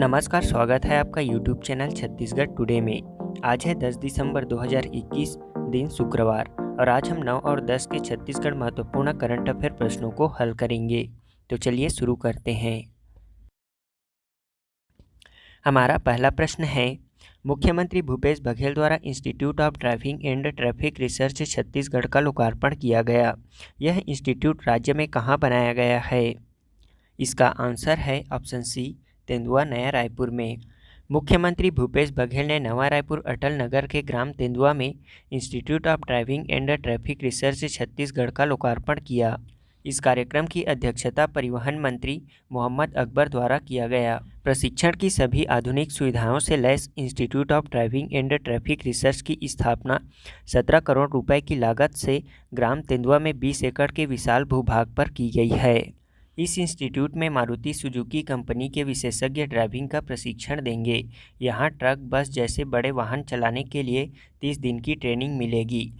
नमस्कार, स्वागत है आपका YouTube चैनल छत्तीसगढ़ टुडे में। आज है 10 दिसंबर 2021, दिन शुक्रवार, और आज हम 9 और 10 के छत्तीसगढ़ महत्वपूर्ण करंट अफेयर प्रश्नों को हल करेंगे। तो चलिए शुरू करते हैं। हमारा पहला प्रश्न है, मुख्यमंत्री भूपेश बघेल द्वारा institute of driving and traffic research Chhattisgarh का लोकार्पण किया गया। यह इंस्टीट्यूट राज्य में कहाँ बनाया गया है? इसका आंसर है ऑप्शन सी, तेंदुआ, नया रायपुर में। मुख्यमंत्री भूपेश बघेल ने नवा रायपुर अटल नगर के ग्राम तेंदुआ में institute of driving and traffic research Chhattisgarh का लोकार्पण किया। इस कार्यक्रम की अध्यक्षता परिवहन मंत्री मोहम्मद अकबर द्वारा किया गया। प्रशिक्षण की सभी आधुनिक सुविधाओं से लैस institute of driving and traffic research की स्थापना 17 करोड़ रुपए की लागत से ग्राम तेंदुआ में 20 एकड़ के विशाल भूभाग पर की गई है। इस इंस्टीट्यूट में मारुति सुजुकी कंपनी के विशेषज्ञ ड्राइविंग का प्रशिक्षण देंगे। यहाँ ट्रक, बस जैसे बड़े वाहन चलाने के लिए 30 दिन की ट्रेनिंग मिलेगी।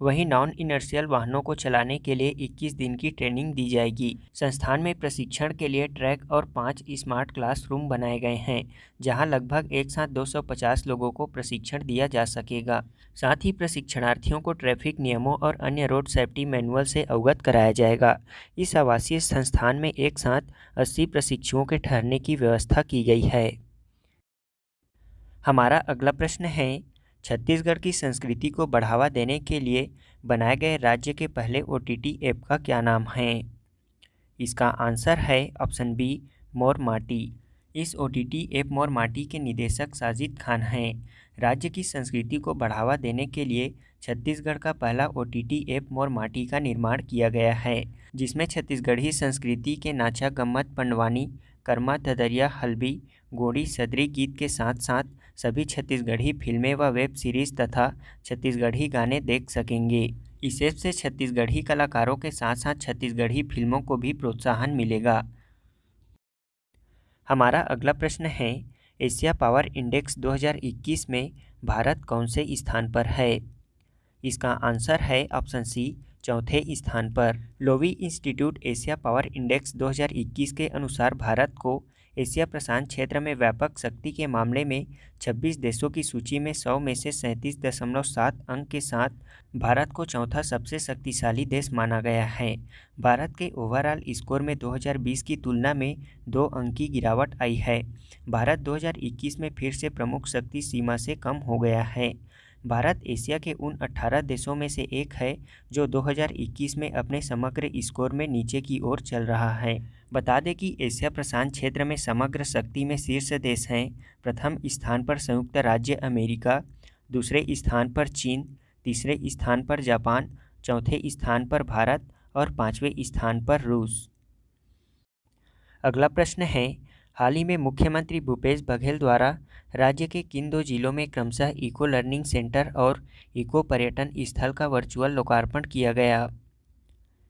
वहीं नॉन इनर्शियल वाहनों को चलाने के लिए 21 दिन की ट्रेनिंग दी जाएगी। संस्थान में प्रशिक्षण के लिए ट्रैक और 5 स्मार्ट क्लासरूम बनाए गए हैं, जहां लगभग एक साथ 250 लोगों को प्रशिक्षण दिया जा सकेगा। साथ ही प्रशिक्षणार्थियों को ट्रैफिक नियमों और अन्य रोड सेफ्टी मैनुअल से अवगत कराया जाएगा। इस आवासीय संस्थान में एक साथ 80 प्रशिक्षुओं के ठहरने की व्यवस्था की गई है। हमारा अगला प्रश्न है, छत्तीसगढ़ की संस्कृति को बढ़ावा देने के लिए बनाए गए राज्य के पहले OTT ऐप का क्या नाम है? इसका आंसर है ऑप्शन बी, मोर माटी। इस OTT ऐप मोर माटी के निदेशक साजिद खान हैं। राज्य की संस्कृति को बढ़ावा देने के लिए छत्तीसगढ़ का पहला OTT ऐप मोर माटी का निर्माण किया गया है, जिसमें छत्तीसगढ़ी संस्कृति के नाचा, गम्मत, पंडवानी, कर्मा, ददरिया, हल्बी, गोड़ी, सदरी गीत के साथ साथ सभी छत्तीसगढ़ी फिल्में व वेब सीरीज तथा छत्तीसगढ़ी गाने देख सकेंगे। इस ऐप से छत्तीसगढ़ी कलाकारों के साथ साथ छत्तीसगढ़ी फिल्मों को भी प्रोत्साहन मिलेगा। हमारा अगला प्रश्न है, एशिया पावर इंडेक्स 2021 में भारत कौन से स्थान पर है? इसका आंसर है ऑप्शन सी, चौथे स्थान पर। Loewi institute Asia power index 2021 के अनुसार भारत को एशिया प्रशांत क्षेत्र में व्यापक शक्ति के मामले में 26 देशों की सूची में 100 में से 37.7 अंक के साथ भारत को चौथा सबसे शक्तिशाली देश माना गया है। भारत के ओवरऑल स्कोर में 2020 की तुलना में 2 अंक की गिरावट आई है। भारत 2021 में फिर से प्रमुख शक्ति सीमा से कम हो गया है। भारत एशिया के उन 18 देशों में से एक है जो 2021 में अपने समग्र स्कोर में नीचे की ओर चल रहा है। बता दें कि एशिया प्रशांत क्षेत्र में समग्र शक्ति में शीर्ष देश हैं। प्रथम स्थान पर संयुक्त राज्य अमेरिका, दूसरे स्थान पर चीन, तीसरे स्थान पर जापान, चौथे स्थान पर भारत और 5वें स्थान पर रूस। अगला प्रश्न है, हाल ही में मुख्यमंत्री भूपेश बघेल द्वारा राज्य के किन 2 जिलों में क्रमशः इको लर्निंग सेंटर और इको पर्यटन स्थल का वर्चुअल लोकार्पण किया गया?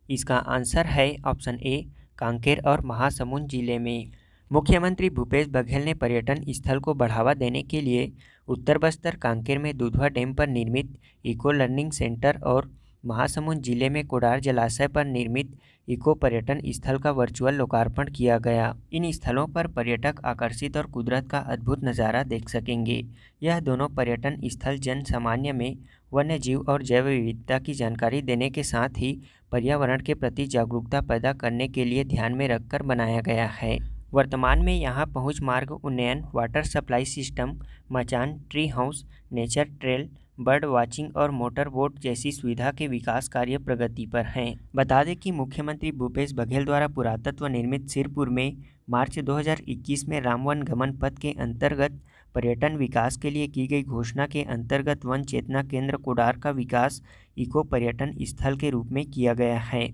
इसका आंसर है ऑप्शन ए, कांकेर और महासमुंद जिले में। मुख्यमंत्री भूपेश बघेल ने पर्यटन स्थल को बढ़ावा देने के लिए उत्तर बस्तर कांकेर में दुधवा डैम पर निर्मित इको लर्निंग सेंटर और महासमुंद जिले में कोडार जलाशय पर निर्मित इको पर्यटन स्थल का वर्चुअल लोकार्पण किया गया। इन स्थलों पर पर्यटक आकर्षित और कुदरत का अद्भुत नज़ारा देख सकेंगे। यह दोनों पर्यटन स्थल जन सामान्य में वन्य जीव और जैव विविधता की जानकारी देने के साथ ही पर्यावरण के प्रति जागरूकता पैदा करने के लिए ध्यान में रखकर बनाया गया है। वर्तमान में यहाँ पहुँच मार्ग उन्नयन, वाटर सप्लाई सिस्टम, मचान, tree house, nature trail, bird watching और मोटर बोट जैसी सुविधा के विकास कार्य प्रगति पर हैं। बता दें कि मुख्यमंत्री भूपेश बघेल द्वारा पुरातत्व निर्मित सिरपुर में मार्च 2021 में राम वन गमन पथ के अंतर्गत पर्यटन विकास के लिए की गई घोषणा के अंतर्गत वन चेतना केंद्र कोडार का विकास इको पर्यटन स्थल के रूप में किया गया है।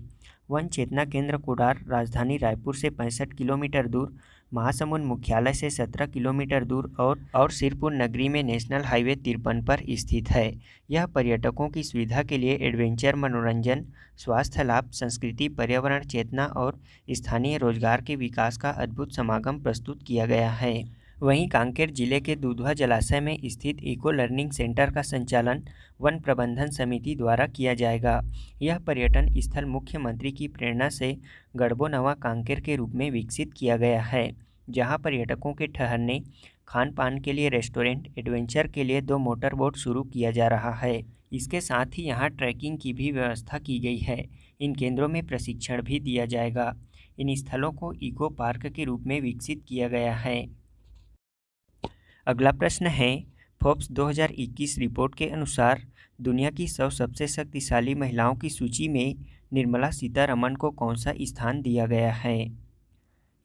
वन चेतना केंद्र कोडार राजधानी रायपुर से 65 किलोमीटर दूर, महासमुंद मुख्यालय से 17 किलोमीटर दूर और सिरपुर नगरी में नेशनल हाईवे 53 पर स्थित है। यह पर्यटकों की सुविधा के लिए एडवेंचर, मनोरंजन, स्वास्थ्य लाभ, संस्कृति, पर्यावरण चेतना और स्थानीय रोजगार के विकास का अद्भुत समागम प्रस्तुत किया गया है। वहीं कांकेर जिले के दुधवा जलाशय में स्थित इको लर्निंग सेंटर का संचालन वन प्रबंधन समिति द्वारा किया जाएगा। यह पर्यटन स्थल मुख्यमंत्री की प्रेरणा से गढ़बो नवा कांकेर के रूप में विकसित किया गया है। जहां पर्यटकों के ठहरने, खान पान के लिए रेस्टोरेंट, एडवेंचर के लिए 2 मोटर बोट शुरू किया जा रहा है। इसके साथ ही यहाँ ट्रैकिंग की भी व्यवस्था की गई है। इन केंद्रों में प्रशिक्षण भी दिया जाएगा। इन स्थलों को इको पार्क के रूप में विकसित किया गया है। अगला प्रश्न है, फोर्ब्स 2021 रिपोर्ट के अनुसार दुनिया की 100 सबसे शक्तिशाली महिलाओं की सूची में निर्मला सीतारमण को कौन सा स्थान दिया गया है?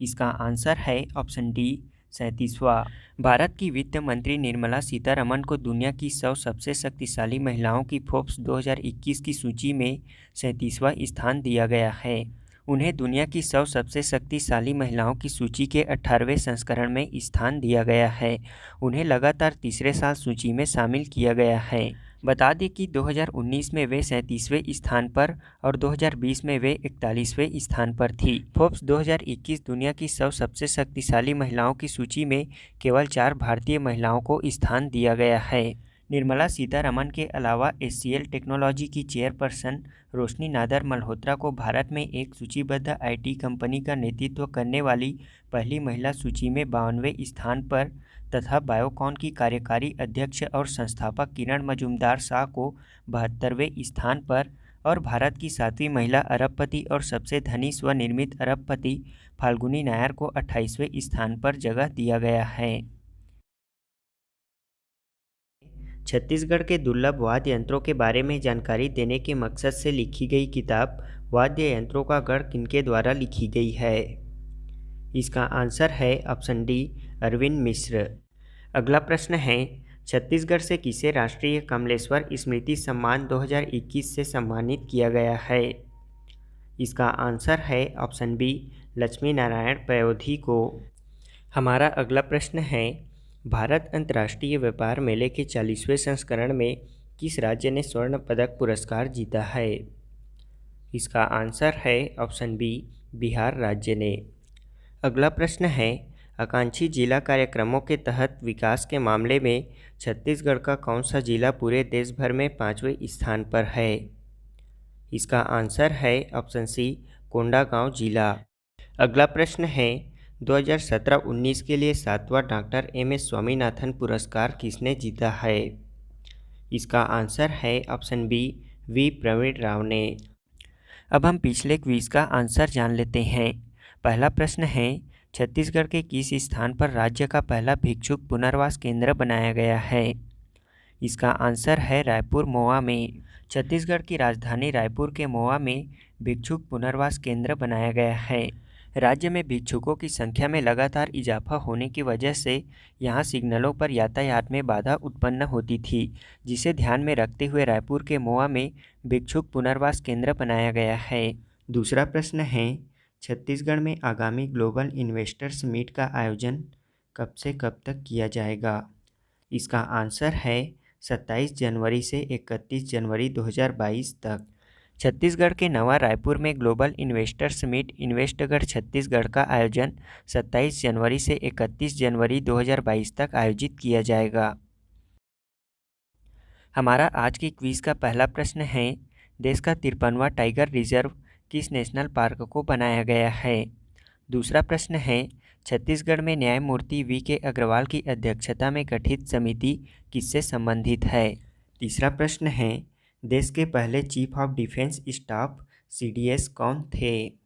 इसका आंसर है ऑप्शन डी, 37वां। भारत की वित्त मंत्री निर्मला सीतारमण को दुनिया की 100 सबसे शक्तिशाली महिलाओं की फोर्ब्स 2021 की सूची में 37वां स्थान दिया गया है। उन्हें दुनिया की 100 सबसे शक्तिशाली महिलाओं की सूची के 18वें संस्करण में स्थान दिया गया है। उन्हें लगातार तीसरे साल सूची में शामिल किया गया है। बता दें कि 2019 में वे 37वें स्थान पर और 2020 में वे 41वें स्थान पर थी। फोर्ब्स 2021 दुनिया की 100 सबसे शक्तिशाली महिलाओं की सूची में केवल 4 भारतीय महिलाओं को स्थान दिया गया है। निर्मला सीतारमण के अलावा HCL टेक्नोलॉजी की चेयरपर्सन रोशनी नादर मल्होत्रा को भारत में एक सूचीबद्ध IT कंपनी का नेतृत्व करने वाली पहली महिला सूची में 52वें स्थान पर तथा बायोकॉन की कार्यकारी अध्यक्ष और संस्थापक किरण मजूमदार शाह को 72वें स्थान पर और भारत की 7वीं महिला अरबपति और सबसे धनी स्वनिर्मित अरबपति फाल्गुनी नायर को 28वें स्थान पर जगह दिया गया है। छत्तीसगढ़ के दुर्लभ वाद्य यंत्रों के बारे में जानकारी देने के मकसद से लिखी गई किताब वाद्य यंत्रों का गढ़ किनके द्वारा लिखी गई है? इसका आंसर है ऑप्शन डी, अरविंद मिश्र। अगला प्रश्न है, छत्तीसगढ़ से किसे राष्ट्रीय कमलेश्वर स्मृति सम्मान 2021 से सम्मानित किया गया है? इसका आंसर है ऑप्शन बी, लक्ष्मी नारायण पयोधी को। हमारा अगला प्रश्न है, भारत अंतर्राष्ट्रीय व्यापार मेले के 40वें संस्करण में किस राज्य ने स्वर्ण पदक पुरस्कार जीता है? इसका आंसर है ऑप्शन बी, बिहार राज्य ने। अगला प्रश्न है, आकांक्षी जिला कार्यक्रमों के तहत विकास के मामले में छत्तीसगढ़ का कौन सा जिला पूरे देश भर में 5वें स्थान पर है? इसका आंसर है ऑप्शन सी, कोंडागांव जिला। अगला प्रश्न है, 2017-19 के लिए 7वां डॉक्टर MS स्वामीनाथन पुरस्कार किसने जीता है? इसका आंसर है option B, V Praveen Rao ने। अब हम पिछले क्विज का आंसर जान लेते हैं। पहला प्रश्न है, छत्तीसगढ़ के किस स्थान पर राज्य का पहला भिक्षुक पुनर्वास केंद्र बनाया गया है? इसका आंसर है रायपुर मोआ में। छत्तीसगढ़ की राजधानी रायपुर के मोआ में भिक्षुक पुनर्वास केंद्र बनाया गया है। राज्य में भिक्षुकों की संख्या में लगातार इजाफा होने की वजह से यहाँ सिग्नलों पर यातायात में बाधा उत्पन्न होती थी, जिसे ध्यान में रखते हुए रायपुर के मोआ में भिक्षुक पुनर्वास केंद्र बनाया गया है। दूसरा प्रश्न है, छत्तीसगढ़ में आगामी ग्लोबल इन्वेस्टर्स मीट का आयोजन कब से कब तक किया जाएगा? इसका आंसर है 27 जनवरी से 31 जनवरी 2022 तक। छत्तीसगढ़ के नवा रायपुर में ग्लोबल इन्वेस्टर्स मीट इन्वेस्टगढ़ छत्तीसगढ़ का आयोजन 27 जनवरी से 31 जनवरी 2022 तक आयोजित किया जाएगा। हमारा आज की क्विज का पहला प्रश्न है, देश का 53वां टाइगर रिजर्व किस नेशनल पार्क को बनाया गया है? दूसरा प्रश्न है, छत्तीसगढ़ में न्यायमूर्ति VK अग्रवाल की अध्यक्षता में गठित समिति किससे संबंधित है? तीसरा प्रश्न है, देश के पहले chief of defence staff CDS कौन थे?